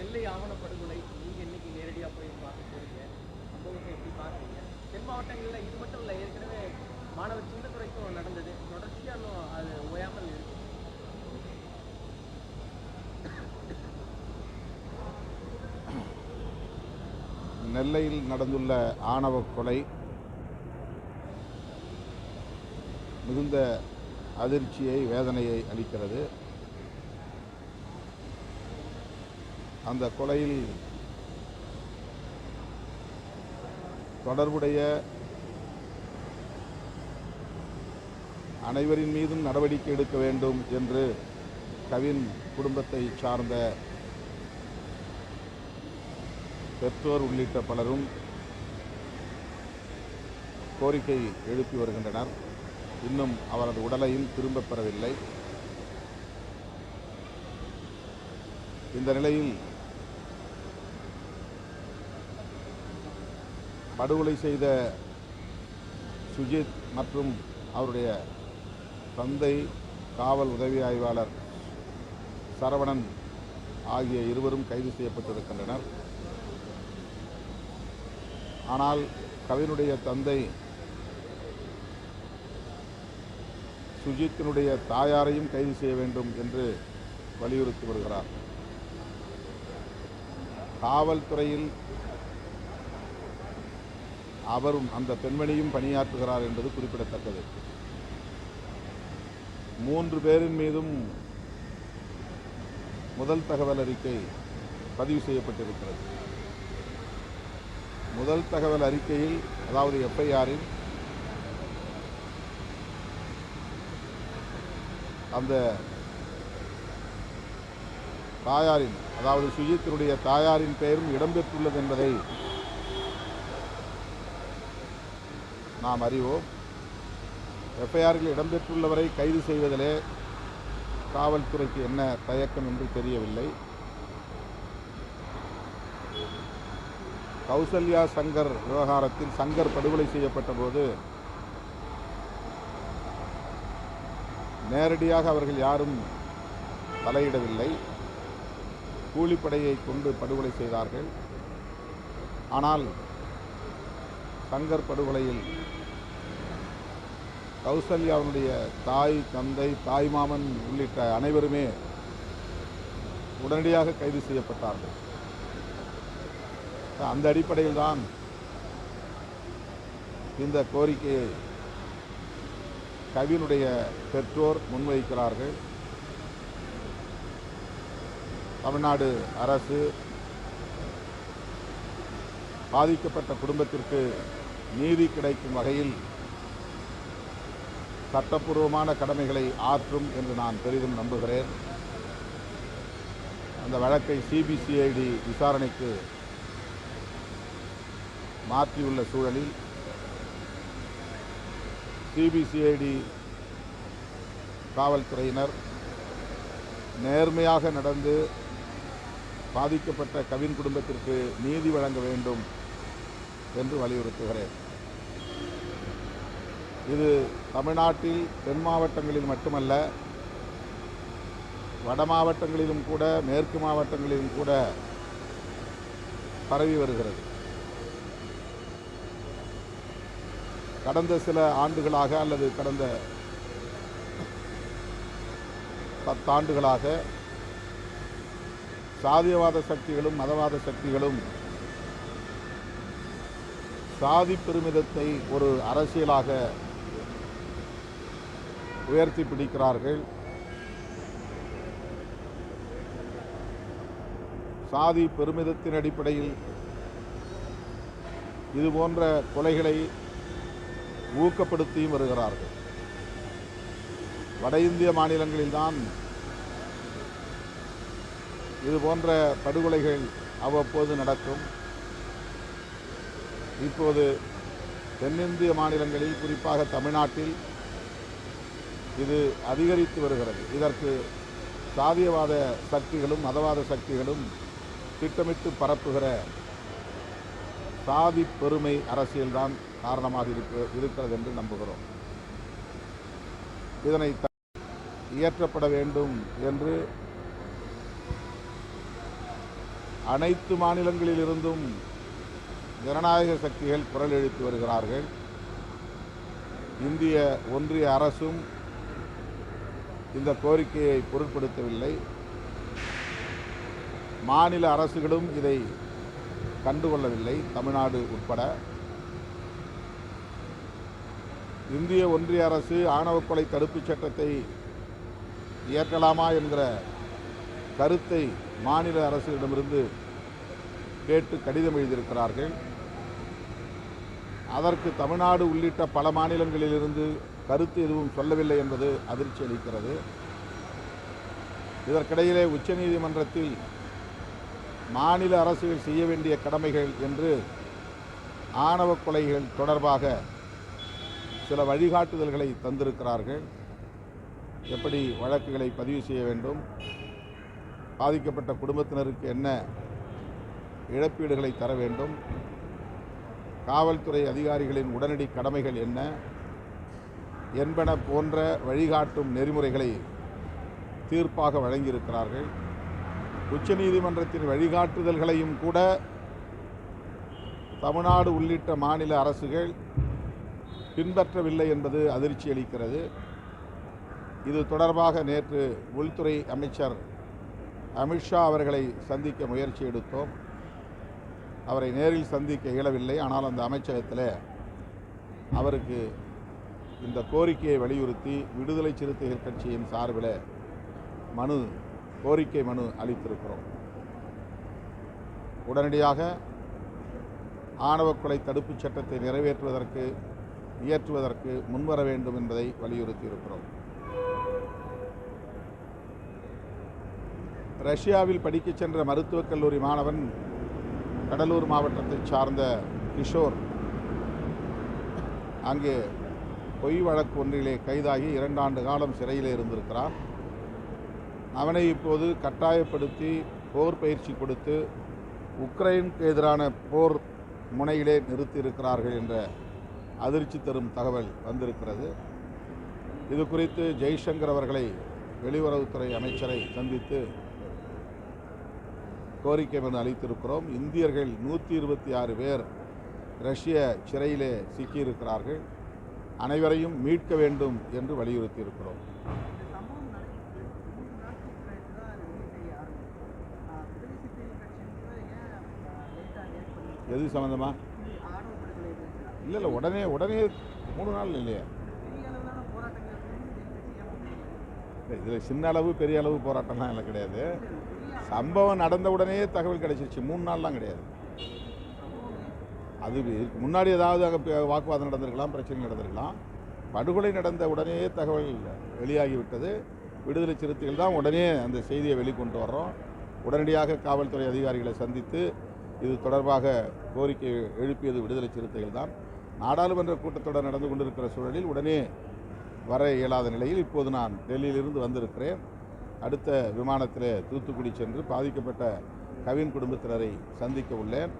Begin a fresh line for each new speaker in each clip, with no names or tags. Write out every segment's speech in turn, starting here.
நெல்லை ஆவணப்படுகொலை நீங்கள் இன்னைக்கு நேரடியாக போய் பார்க்க போறீங்க, சம்பவத்தை எப்படி பார்க்குறீங்க? தென் மாவட்டங்களில் இது மட்டும் இல்லை, ஏற்கனவே மாணவர் சின்னத்துறைக்கும் நடந்தது, தொடர்ச்சியாக இன்னும் அது ஓயாமல் இருக்கு.
நெல்லையில் நடந்துள்ள ஆணவ கொலை மிகுந்த அதிர்ச்சியை, வேதனையை அளிக்கிறது. அந்த கொலையில் தொடர்புடைய அனைவரின் மீதும் நடவடிக்கை எடுக்க வேண்டும் என்று கவின் குடும்பத்தை சார்ந்த பெற்றோர் உள்ளிட்ட பலரும் கோரிக்கை எழுப்பி வருகின்றனர். இன்னும் அவரது உடலையும் திரும்பப் பெறவில்லை. இந்த நிலையில் படுகொலை செய்த சுஜித் மற்றும் அவருடைய தந்தை காவல் உதவி ஆய்வாளர் சரவணன் ஆகிய இருவரும் கைது செய்யப்பட்டிருக்கின்றனர். ஆனால் கவினுடைய தந்தை சுஜித்தினுடைய தாயாரையும் கைது செய்ய வேண்டும் என்று வலியுறுத்தி வருகிறார். காவல்துறையில் அவரும் அந்த பெண்மணியும் பணியாற்றுகிறார் என்பது குறிப்பிடத்தக்கது. 3 பேரின் மீதும் முதல் தகவல் அறிக்கை பதிவு செய்யப்பட்டிருக்கிறது. முதல் தகவல் அறிக்கையில், அதாவது எஃப்ஐஆரில், அந்த தாயாரின், அதாவது சுஜித்தினுடைய தாயாரின் பெயரும் இடம்பெற்றுள்ளது என்பதை நாம் அறிவோம். எஃப்ஐஆரில் இடம்பெற்றுள்ளவரை கைது செய்வதிலே காவல்துறைக்கு என்ன தயக்கம் என்று தெரியவில்லை. கௌசல்யா சங்கர் விவகாரத்தில் சங்கர் படுகொலை செய்யப்பட்ட போது நேரடியாக அவர்கள் யாரும் தலையிடவில்லை. கூலிப்படையை கொண்டு படுகொலை செய்தார்கள். ஆனால் சங்கர் படுகொலையில் கௌசல்யாவுடைய தாய், தந்தை, தாய்மாமன் உள்ளிட்ட அனைவருமே உடனடியாக கைது செய்யப்பட்டார்கள். அந்த அடிப்படையில் தான் இந்த கோரிக்கையை கவினுடைய பெற்றோர் முன்வைக்கிறார்கள். தமிழ்நாடு அரசு பாதிக்கப்பட்ட குடும்பத்திற்கு நீதி கிடைக்கும் வகையில் சட்டப்பூர்வமான கடமைகளை ஆற்றும் என்று நான் பெரிதும் நம்புகிறேன். அந்த வழக்கை சிபிசிஐடி விசாரணைக்கு மாற்றியுள்ள சூழலில் சிபிசிஐடி காவல்துறையினர் நேர்மையாக நடந்து பாதிக்கப்பட்ட கவின் குடும்பத்திற்கு நீதி வழங்க வேண்டும் என்று வலியுறுத்துகிறேன். இது தமிழ்நாட்டில் தென் மாவட்டங்களில் மட்டுமல்ல, வட மாவட்டங்களிலும் கூட, மேற்கு மாவட்டங்களிலும் கூட பரவி வருகிறது. கடந்த சில ஆண்டுகளாக அல்லது கடந்த 10 ஆண்டுகளாக சாதியவாத சக்திகளும் மதவாத சக்திகளும் சாதி பெருமிதத்தை ஒரு அரசியலாக உயர்த்தி பிடிக்கிறார்கள். சாதி பெருமிதத்தின் அடிப்படையில் இதுபோன்ற கொலைகளை ஊக்கப்படுத்தியும் வருகிறார்கள். வட இந்திய மாநிலங்களில்தான் இதுபோன்ற படுகொலைகள் அவ்வப்போது நடக்கும். இப்போது தென்னிந்திய மாநிலங்களில், குறிப்பாக தமிழ்நாட்டில் இது அதிகரித்து வருகிறது. இதற்கு சாதியவாத சக்திகளும் மதவாத சக்திகளும் திட்டமிட்டு பரப்புகிற சாதி பெருமை அரசியல்தான் காரணமாக இருக்கிறது என்று நம்புகிறோம். இதனை இயற்றப்பட வேண்டும் என்று அனைத்து மாநிலங்களிலிருந்தும் ஜனநாயக சக்திகள் குரல் எழுப்பி வருகிறார்கள். இந்திய ஒன்றிய அரசும் இந்த கோரிக்கையை பொருட்படுத்தவில்லை. மாநில அரசுகளும் இதை கண்டுகொள்ளவில்லை, தமிழ்நாடு உட்பட. இந்திய ஒன்றிய அரசு ஆணவ கொலை தடுப்புச் சட்டத்தை இயற்றலாமா என்கிற கருத்தை மாநில அரசுகளிடமிருந்து கேட்டு கடிதம் எழுதியிருக்கிறார்கள். அதற்கு தமிழ்நாடு உள்ளிட்ட பல மாநிலங்களிலிருந்து கருத்து எதுவும் சொல்லவில்லை என்பது அதிர்ச்சி அளிக்கிறது. இதற்கிடையிலே உச்சநீதிமன்றத்தில் மாநில அரசுகள் செய்ய வேண்டிய கடமைகள் என்று ஆணவ கொலைகள் தொடர்பாக சில வழிகாட்டுதல்களை தந்திருக்கிறார்கள். எப்படி வழக்குகளை பதிவு செய்ய வேண்டும், பாதிக்கப்பட்ட குடும்பத்தினருக்கு என்ன இழப்பீடுகளை தர வேண்டும், காவல்துறை அதிகாரிகளின் உடனடி கடமைகள் என்ன என்பன போன்ற வழிகாட்டும் நெறிமுறைகளை தீர்ப்பாக வழங்கியிருக்கிறார்கள். உச்சநீதிமன்றத்தின் வழிகாட்டுதல்களையும் கூட தமிழ்நாடு உள்ளிட்ட மாநில அரசுகள் பின்பற்றவில்லை என்பது அதிர்ச்சி அளிக்கிறது. இது தொடர்பாக நேற்று உள்துறை அமைச்சர் அமித்ஷா அவர்களை சந்திக்க முயற்சி எடுத்தோம். அவரை நேரில் சந்திக்க இயலவில்லை. ஆனால் அந்த அமைச்சகத்தில் அவருக்கு இந்த கோரிக்கையை வலியுறுத்தி விடுதலை சிறுத்தைகள் கட்சியின் சார்பில் கோரிக்கை மனு அளித்திருக்கிறோம். உடனடியாக ஆணவ கொலை தடுப்புச் சட்டத்தை இயற்றுவதற்கு முன்வர வேண்டும் என்பதை வலியுறுத்தி இருக்கிறோம். ரஷ்யாவில் படிக்கச் சென்ற மருத்துவக் கல்லூரி மாணவன் கடலூர் மாவட்டத்தைச் சார்ந்த கிஷோர் அங்கே பொய் வழக்கு ஒன்றிலே கைதாகி 2 ஆண்டு காலம் சிறையிலே இருந்திருக்கிறான். அவனை இப்போது கட்டாயப்படுத்தி போர் பயிற்சி கொடுத்து உக்ரைனுக்கு எதிரான போர் முனையிலே நிறுத்தியிருக்கிறார்கள் என்ற அதிர்ச்சி தரும் தகவல் வந்திருக்கிறது. இது குறித்து ஜெய்சங்கர் அவர்களை, வெளியுறவுத்துறை அமைச்சரை சந்தித்து கோரிக்கை மனு அளித்திருக்கிறோம். இந்தியர்கள் 126 பேர் ரஷ்ய சிறையிலே சிக்கியிருக்கிறார்கள். அனைவரையும் மீட்க வேண்டும் என்று வலியுறுத்தியிருக்கிறோம். எது சம்பந்தமா? இல்லை உடனே 3 நாள் இல்லையா? இதில் சின்ன அளவு பெரிய அளவு போராட்டம்லாம் இல்லை, கிடையாது. சம்பவம் நடந்த உடனே தகவல் கிடைச்சிருச்சு. 3 நாள்லாம் கிடையாது. அது முன்னாடி ஏதாவது அங்கே வாக்குவாதம் நடந்திருக்கலாம், பிரச்சனை நடந்திருக்கலாம். படுகொலை நடந்த உடனே தகவல் வெளியாகிவிட்டது. விடுதலை சிறுத்தைகள் தான் உடனே அந்த செய்தியை வெளிக்கொண்டு வர்றோம். உடனடியாக காவல்துறை அதிகாரிகளை சந்தித்து இது தொடர்பாக கோரிக்கை எழுப்பியது விடுதலை சிறுத்தைகள் தான். நாடாளுமன்ற கூட்டத்தொடர் நடந்து கொண்டிருக்கிற சூழலில் உடனே வர இயலாத நிலையில் இப்போது நான் டெல்லியிலிருந்து வந்திருக்கிறேன். அடுத்த விமானத்தில் தூத்துக்குடி சென்று பாதிக்கப்பட்ட கவின் குடும்பத்தினரை சந்திக்க உள்ளேன்.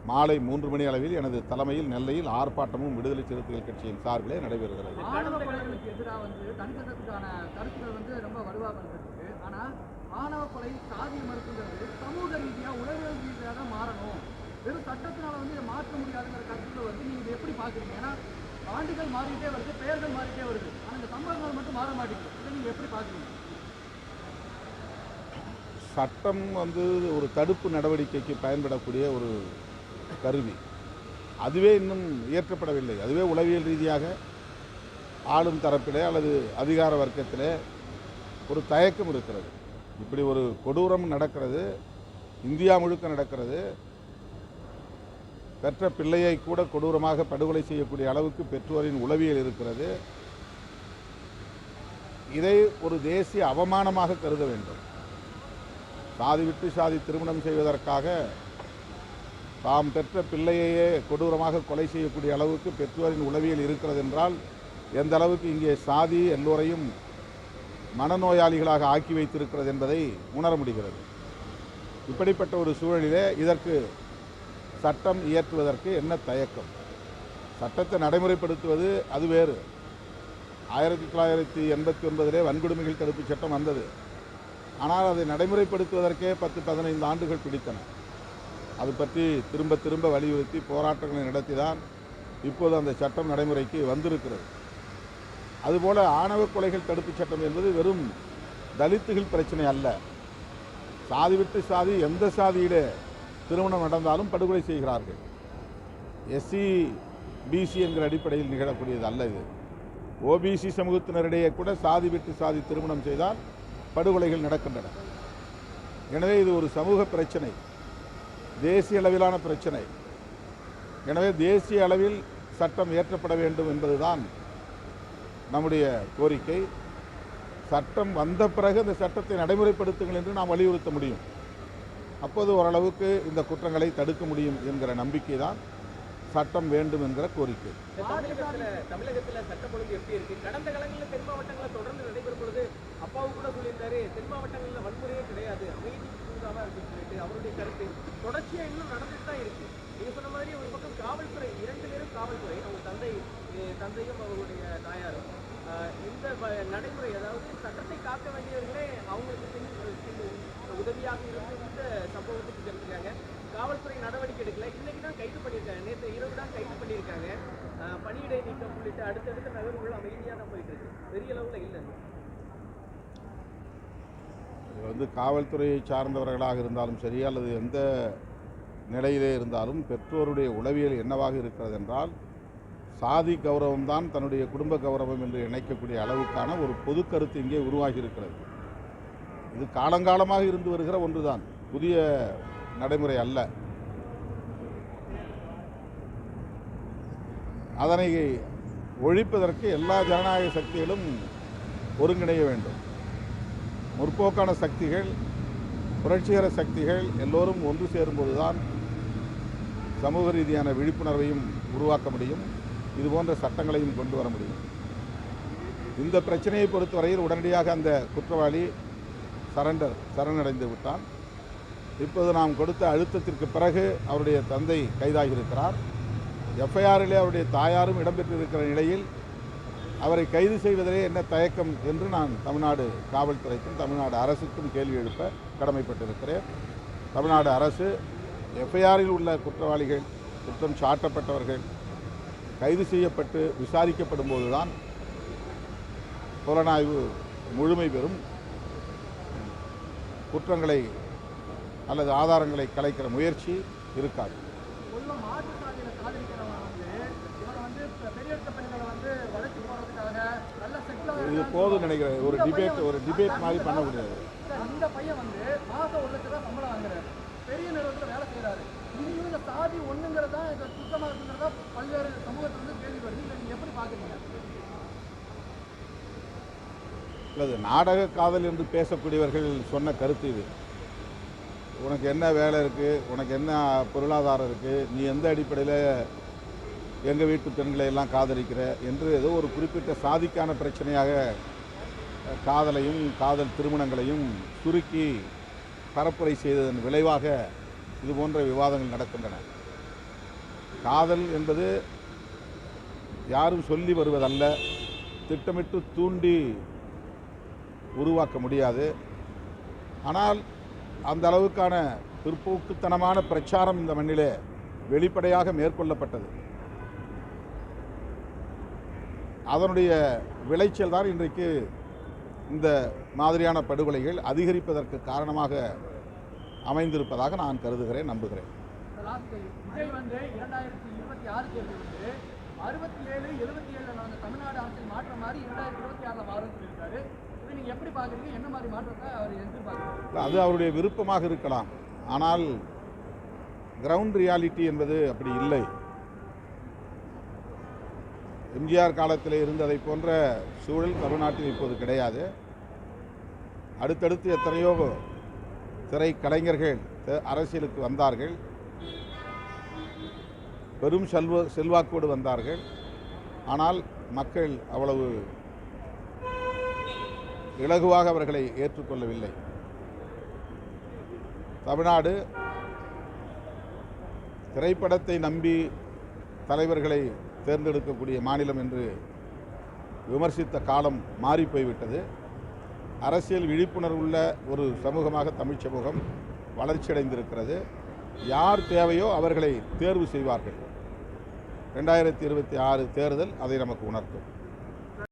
மாலை 3 மணி அளவில் எனது தலைமையில் நெல்லையில் ஆர்ப்பாட்டமும் விடுதலை சிறுத்தைகள் கட்சியின் சார்பிலே நடைபெறுகிறது.
ஆணவ கொலை சாதிய மறுப்புங்கிறது சமூக ரீதியாக, உளவியல் ரீதியாக மாறணும். வெறும் சட்டத்தினால இதை மாற்ற முடியாதுங்கிற கருத்துல நீங்கள் எப்படி பார்க்குறீங்க? ஏன்னா ஆண்டுகள் மாறிட்டே வருது, பெயர்கள் மாறிட்டே வருது, ஆனால் இந்த சம்பவங்கள் மட்டும் மாற மாட்டேங்குது. இதை நீங்கள் எப்படி பார்க்குறீங்க?
சட்டம் ஒரு தடுப்பு நடவடிக்கைக்கு பயன்படக்கூடிய ஒரு கருவி. அதுவே இன்னும் இயற்றப்படவில்லை. அதுவே உளவியல் ரீதியாக ஆளும் தரப்பிலே அல்லது அதிகார வர்க்கத்திலே ஒரு தயக்கம் இருக்கிறது. இப்படி ஒரு கொடூரம் நடக்கிறது, இந்தியா முழுக்க நடக்கிறது. பெற்ற பிள்ளையை கூட கொடூரமாக படுகொலை செய்யக்கூடிய அளவுக்கு பெற்றோரின் உளவியல் இருக்கிறது. இதை ஒரு தேசிய அவமானமாக கருத வேண்டும். சாதி விட்டு சாதி திருமணம் செய்வதற்காக தாம் பெற்ற பிள்ளையையே கொடூரமாக கொலை செய்யக்கூடிய அளவுக்கு பெற்றோரின் உளவியல் இருக்கிறது என்றால் எந்த அளவுக்கு இங்கே சாதி எல்லோரையும் மனநோயாளிகளாக ஆக்கி வைத்திருக்கிறது என்பதை உணர முடிகிறது. இப்படிப்பட்ட ஒரு சூழலிலே இதற்கு சட்டம் இயற்றுவதற்கு என்ன தயக்கம்? சட்டத்தை நடைமுறைப்படுத்துவது அது வேறு. 1989 வன்கொடுமைகள் தடுப்பு சட்டம் வந்தது. ஆனால் அதை நடைமுறைப்படுத்துவதற்கே 10-15 ஆண்டுகள் பிடித்தன. அது பற்றி திரும்ப திரும்ப வலியுறுத்தி போராட்டங்களை நடத்தி தான் இப்போது அந்த சட்டம் நடைமுறைக்கு வந்திருக்கிறது. அதுபோல ஆணவ கொலைகள் தடுப்புச் சட்டம் என்பது வெறும் தலித்துகள் பிரச்சனை அல்ல. சாதி விட்டு சாதி, எந்த சாதியிலே திருமணம் நடந்தாலும் படுகொலை செய்கிறார்கள். எஸ்சி பிசி என்கிற அடிப்படையில் நிகழக்கூடியது அல்ல இது. ஓபிசி சமூகத்தினரிடையே கூட சாதி விட்டு சாதி திருமணம் செய்தால் படுகொலைகள் நடக்கின்றன. எனவே இது ஒரு சமூக பிரச்சனை, தேசிய அளவிலான பிரச்சனை. எனவே தேசிய அளவில் சட்டம் இயற்றப்பட வேண்டும் என்பதுதான் நம்முடைய கோரிக்கை. சட்டம் வந்த பிறகு அந்த சட்டத்தை நடைமுறைப்படுத்துங்கள் என்று நாம் வலியுறுத்த முடியும். அப்போது ஓரளவுக்கு இந்த குற்றங்களை தடுக்க முடியும் என்கிற நம்பிக்கை தான் சட்டம் வேண்டும் என்கிற கோரிக்கை.
தமிழகத்தில் சட்டம் ஒழுங்கு எப்படி இருக்கு? கடந்த காலங்களில் தென் மாவட்டங்களில் தொடர்ந்து நடைபெறும் பொழுது அப்பாவும் கூட சொல்லியிருந்தாரு, தென் மாவட்டங்களில் வன்முறையே கிடையாது, அமைதி பூங்காவாக இருக்குன்னு சொல்லிட்டு அவருடைய கருத்து தொடர்ச்சியாக இன்னும் நடந்துட்டு தான் இருக்கு. நீங்க சொன்ன மாதிரி ஒரு பக்கம் காவல்துறை, 2 பேரும் காவல்துறை, அவங்க தந்தையும் அவருடைய தாயாரும் இந்த நடைமுறை, அதாவது சட்டத்தை காக்க வேண்டியவர்களே அவங்களுக்கு உதவியாக இருந்து இந்த சம்பவத்துக்கு தெரிஞ்சுக்காங்க. காவல்துறை நடவடிக்கை எடுக்கல. இன்னைக்கு தான் கைது பண்ணியிருக்காங்க, நேற்று இரவு தான் கைது பண்ணியிருக்காங்க. பணியிடை நீக்கம் உள்ளிட்ட அடுத்தடுத்த நகர்வுகள் அமைதியாக தான் போயிட்டு இருக்கு, பெரிய அளவில் இல்லை.
இது காவல்துறையை சார்ந்தவர்களாக இருந்தாலும் சரி, அல்லது எந்த நிலையிலே இருந்தாலும் பெற்றோருடைய உளவியல் என்னவாக இருக்கிறது என்றால், சாதி கௌரவம் தான் தன்னுடைய குடும்ப கௌரவம் என்று நினைக்கக்கூடிய அளவுக்கான ஒரு பொது கருத்து இங்கே உருவாகி இருக்கிறது. இது காலங்காலமாக இருந்து வருகிற ஒன்றுதான், புதிய நடைமுறை அல்ல. அதனை ஒழிப்பதற்கு எல்லா ஜனநாயக சக்திகளும் ஒருங்கிணைய வேண்டும். முற்போக்கான சக்திகள், புரட்சிகர சக்திகள் எல்லோரும் ஒன்று சேரும்போதுதான் சமூக ரீதியான விழிப்புணர்வையும் உருவாக்க முடியும், இதுபோன்ற சட்டங்களையும் கொண்டு வர முடியும். இந்த பிரச்சனையை பொறுத்தவரையில் உடனடியாக அந்த குற்றவாளி சரணடைந்து விட்டான். இப்போது நாம் கொடுத்த அழுத்தத்திற்கு பிறகு அவருடைய தந்தை கைதாகியிருக்கிறார். எஃப்ஐஆரிலே அவருடைய தாயாரும் இடம்பெற்றிருக்கிற நிலையில் அவரை கைது செய்வதிலே என்ன தயக்கம் என்று நான் தமிழ்நாடு காவல்துறைக்கும் தமிழ்நாடு அரசுக்கும் கேள்வி எழுப்ப கடமைப்பட்டிருக்கிறேன். தமிழ்நாடு அரசு எஃப்ஐஆரில் உள்ள குற்றவாளிகள், குற்றம் சாட்டப்பட்டவர்கள் கைது செய்யப்பட்டு விசாரிக்கப்படும் போதுதான் புலனாய்வு முழுமை பெறும். குற்றங்களை அல்லது ஆதாரங்களை கலைக்கிற முயற்சி இருக்காது. இது போதும் நினைக்கிறேன். ஒரு டிபேட் மாதிரி பண்ண முடியாது.
இந்த பையன் வந்து மாதம் 1 லட்சம் ரூபாய் சம்பளம் வாங்குறாரு, பெரிய நிறுவனத்தில் வேலை செய்கிறாரு. இனியும் இந்த சாதி ஒண்ணுங்கிறதா இந்த சுத்தமாக இருக்குங்கிறதா பல்வேறு சமூகத்திலிருந்து கேள்வி வருது. இதை நீங்கள் எப்படி பார்க்குறீங்க?
அல்லது நாடக காதல் என்று பேசக்கூடியவர்கள் சொன்ன கருத்து இது. உனக்கு என்ன வேலை இருக்குது, உனக்கு என்ன பொருளாதாரம் இருக்குது, நீ எந்த அடிப்படையில் எங்கள் வீட்டு பெண்களை எல்லாம் காதலிக்கிற என்று ஏதோ ஒரு குறிப்பிட்ட சாதிக்கான பிரச்சனையாக காதலையும் காதல் திருமணங்களையும் சுருக்கி பரப்புரை செய்ததன் விளைவாக இது போன்ற விவாதங்கள் நடக்கின்றன. காதல் என்பது யாரும் சொல்லி வருவதல்ல, திட்டமிட்டு தூண்டி உருவாக்க முடியாது. ஆனால் அந்த அளவுக்கான பிற்போக்குத்தனமான பிரச்சாரம் இந்த மண்ணிலே வெளிப்படையாக மேற்கொள்ளப்பட்டது. அதனுடைய விளைச்சல் தான் இன்றைக்கு இந்த மாதிரியான படுகொலைகள் அதிகரிப்பதற்கு காரணமாக அமைந்திருப்பதாக நான் கருதுகிறேன், நம்புகிறேன்.
விஜய் வந்து 2026 தேர்தல் வந்து 67, 77 நாங்கள் தமிழ்நாடு அரசியல் மாற்ற மாதிரி 2026 மாறும் சொல்லியிருக்காரு. இதை நீங்கள் எப்படி பார்க்குறீங்க? என்ன மாதிரி மாற்றத்தை அவர் எதிர்பார்க்குறீங்க?
அது அவருடைய விருப்பமாக இருக்கலாம். ஆனால் கிரவுண்ட் ரியாலிட்டி என்பது அப்படி இல்லை. எம்ஜிஆர் காலத்தில் இருந்ததை போன்ற சூழல் தமிழ்நாட்டில் இப்போது கிடையாது. அடுத்தடுத்து எத்தனையோ திரைக்கலைஞர்கள் அரசியலுக்கு வந்தார்கள், பெரும் செல்வாக்கோடு வந்தார்கள். ஆனால் மக்கள் அவ்வளவு இலகுவாக அவர்களை ஏற்றுக்கொள்ளவில்லை. தமிழ்நாடு திரைப்படத்தை நம்பி தலைவர்களை தேர்ந்தெடுக்கக்கூடிய மாநிலம் என்று விமர்சித்த காலம் மாறி போய்விட்டது. அரசியல் விழிப்புணர்வுள்ள ஒரு சமூகமாக தமிழ் சமூகம் வளர்ச்சியடைந்திருக்கிறது. யார் தேவையோ அவர்களை தேர்வு செய்வார்கள். 2026 தேர்தல் அதை நமக்கு உணர்த்தும்.